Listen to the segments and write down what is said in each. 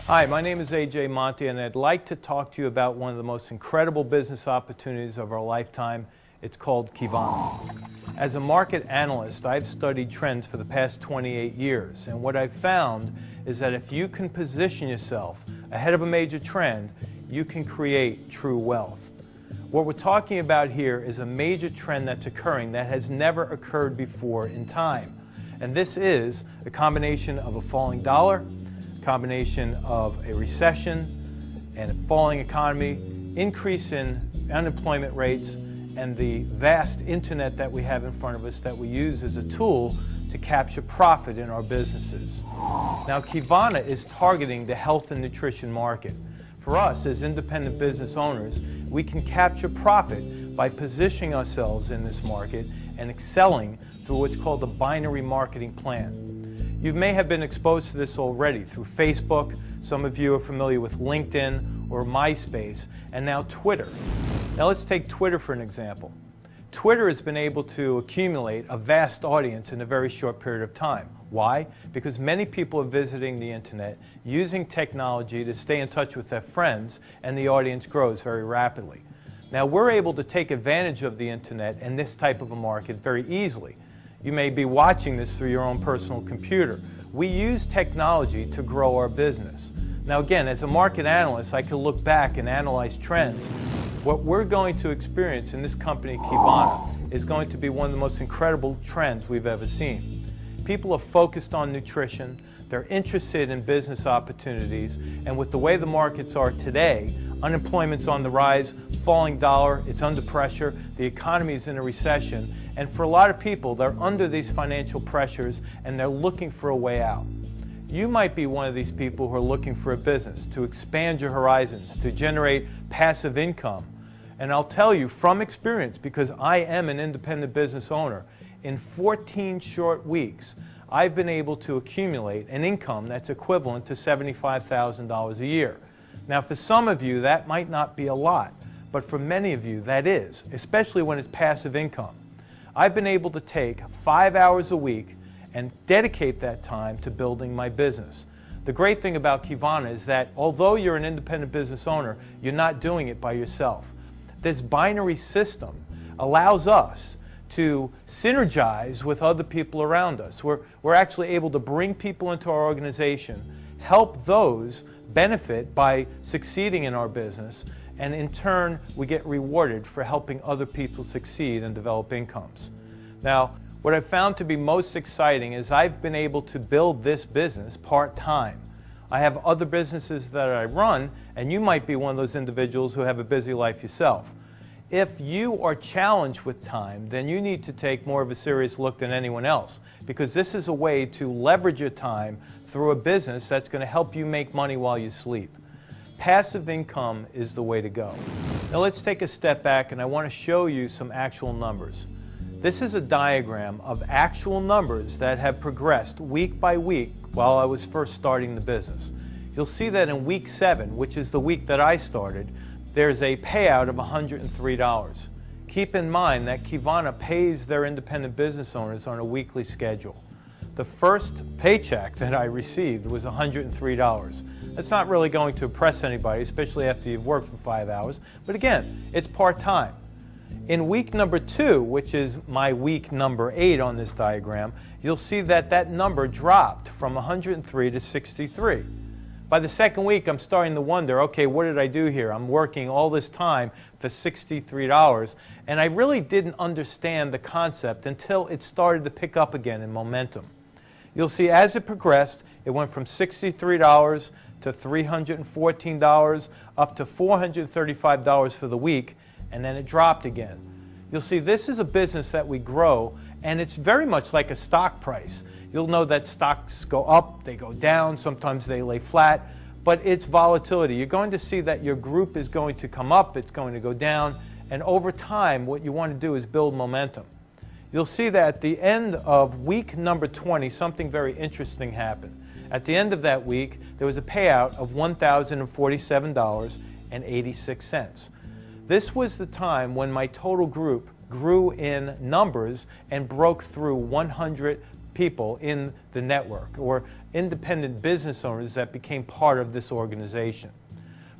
Hi, my name is AJ Monte, and I'd like to talk to you about one of the most incredible business opportunities of our lifetime. It's called Qivana. As a market analyst, I've studied trends for the past 28 years, and what I've found is that if you can position yourself ahead of a major trend, you can create true wealth. What we're talking about here is a major trend that's occurring that has never occurred before in time. And this is a combination of a falling dollar, combination of a recession and a falling economy, increase in unemployment rates, and the vast internet that we have in front of us that we use as a tool to capture profit in our businesses. Now, Qivana is targeting the health and nutrition market. For us as independent business owners, we can capture profit by positioning ourselves in this market and excelling through what's called a binary marketing plan. You may have been exposed to this already through Facebook. Some of you are familiar with LinkedIn or MySpace, and now Twitter. Now let's take Twitter for an example. Twitter has been able to accumulate a vast audience in a very short period of time. Why? Because many people are visiting the internet, using technology to stay in touch with their friends, and the audience grows very rapidly. Now we're able to take advantage of the internet and this type of a market very easily. You may be watching this through your own personal computer. We use technology to grow our business. Now again, as a market analyst, I can look back and analyze trends. What we're going to experience in this company, Qivana, is going to be one of the most incredible trends we've ever seen. People are focused on nutrition, they're interested in business opportunities, and with the way the markets are today, unemployment's on the rise, falling dollar, it's under pressure, the economy is in a recession, and for a lot of people, they're under these financial pressures and they're looking for a way out. You might be one of these people who are looking for a business to expand your horizons, to generate passive income. And I'll tell you from experience, because I am an independent business owner, in 14 short weeks, I've been able to accumulate an income that's equivalent to $75,000 a year. Now, for some of you, that might not be a lot, but for many of you, that is, especially when it's passive income. I've been able to take 5 hours a week and dedicate that time to building my business. The great thing about Qivana is that although you're an independent business owner, you're not doing it by yourself. This binary system allows us to synergize with other people around us. We're actually able to bring people into our organization, help those benefit by succeeding in our business, and in turn we get rewarded for helping other people succeed and develop incomes. Now, what I've found to be most exciting is I've been able to build this business part-time. I have other businesses that I run, and you might be one of those individuals who have a busy life yourself. If you are challenged with time, then you need to take more of a serious look than anyone else, because this is a way to leverage your time through a business that's going to help you make money while you sleep. Passive income is the way to go. Now let's take a step back, and I want to show you some actual numbers. This is a diagram of actual numbers that have progressed week by week while I was first starting the business. You'll see that in week 7, which is the week that I started, there's a payout of $103. Keep in mind that Qivana pays their independent business owners on a weekly schedule. The first paycheck that I received was $103. That's not really going to impress anybody, especially after you've worked for 5 hours, but again, it's part-time. In week number 2, which is my week number 8 on this diagram, you'll see that that number dropped from 103 to 63. By the second week, I'm starting to wonder, okay, what did I do here? I'm working all this time for $63, and I really didn't understand the concept until it started to pick up again in momentum. You'll see as it progressed, it went from $63 to $314, up to $435 for the week, and then it dropped again. You'll see this is a business that we grow, and it's very much like a stock price. You'll know that stocks go up, they go down, sometimes they lay flat, but it's volatility. You're going to see that your group is going to come up, it's going to go down, and over time what you want to do is build momentum. You'll see that at the end of week number 20, something very interesting happened. At the end of that week, there was a payout of $1,047.86. This was the time when my total group grew in numbers and broke through 100 people in the network, or independent business owners that became part of this organization.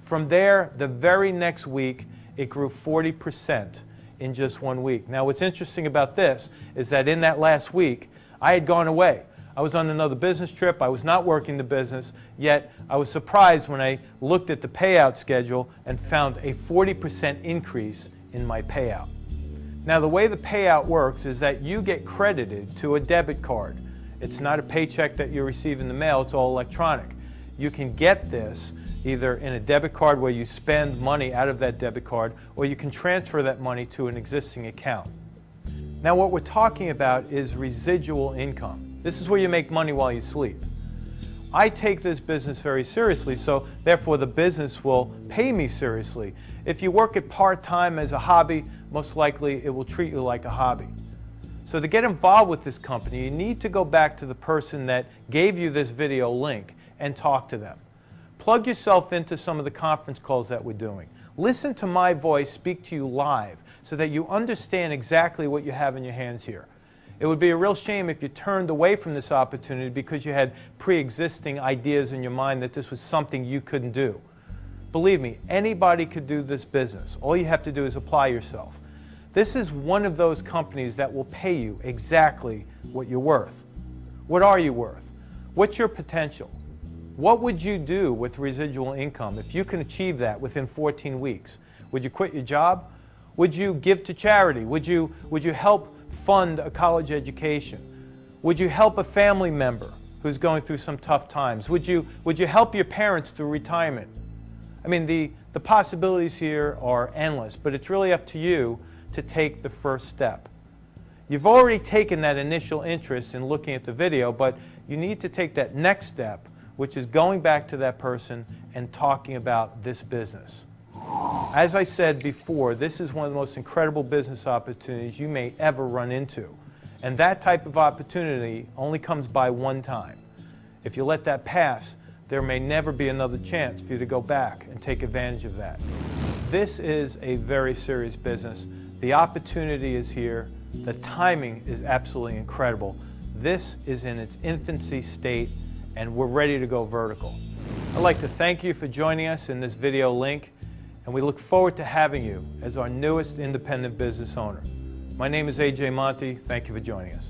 From there, the very next week, it grew 40% in just 1 week. Now, what's interesting about this is that in that last week, I had gone away. I was on another business trip. I was not working the business, yet I was surprised when I looked at the payout schedule and found a 40% increase in my payout. Now, the way the payout works is that you get credited to a debit card. It's not a paycheck that you receive in the mail. It's all electronic. You can get this either in a debit card where you spend money out of that debit card, or you can transfer that money to an existing account. Now, what we're talking about is residual income. This is where you make money while you sleep. I take this business very seriously, so therefore the business will pay me seriously. If you work it part-time as a hobby, most likely it will treat you like a hobby. So to get involved with this company, you need to go back to the person that gave you this video link and talk to them. Plug yourself into some of the conference calls that we're doing. Listen to my voice speak to you live so that you understand exactly what you have in your hands here. It would be a real shame if you turned away from this opportunity because you had pre-existing ideas in your mind that this was something you couldn't do. Believe me, anybody could do this business. All you have to do is apply yourself. This is one of those companies that will pay you exactly what you're worth. What are you worth? What's your potential? What would you do with residual income if you can achieve that within 14 weeks? Would you quit your job? Would you give to charity? Would you help fund a college education? Would you help a family member who's going through some tough times? Would you help your parents through retirement? I mean, the possibilities here are endless, but it's really up to you to take the first step. You've already taken that initial interest in looking at the video, but you need to take that next step, which is going back to that person and talking about this business. As I said before, this is one of the most incredible business opportunities you may ever run into. And that type of opportunity only comes by one time. If you let that pass, there may never be another chance for you to go back and take advantage of that. This is a very serious business. The opportunity is here. The timing is absolutely incredible. This is in its infancy state, and we're ready to go vertical. I'd like to thank you for joining us in this video link, and we look forward to having you as our newest independent business owner. My name is A.J. Monte. Thank you for joining us.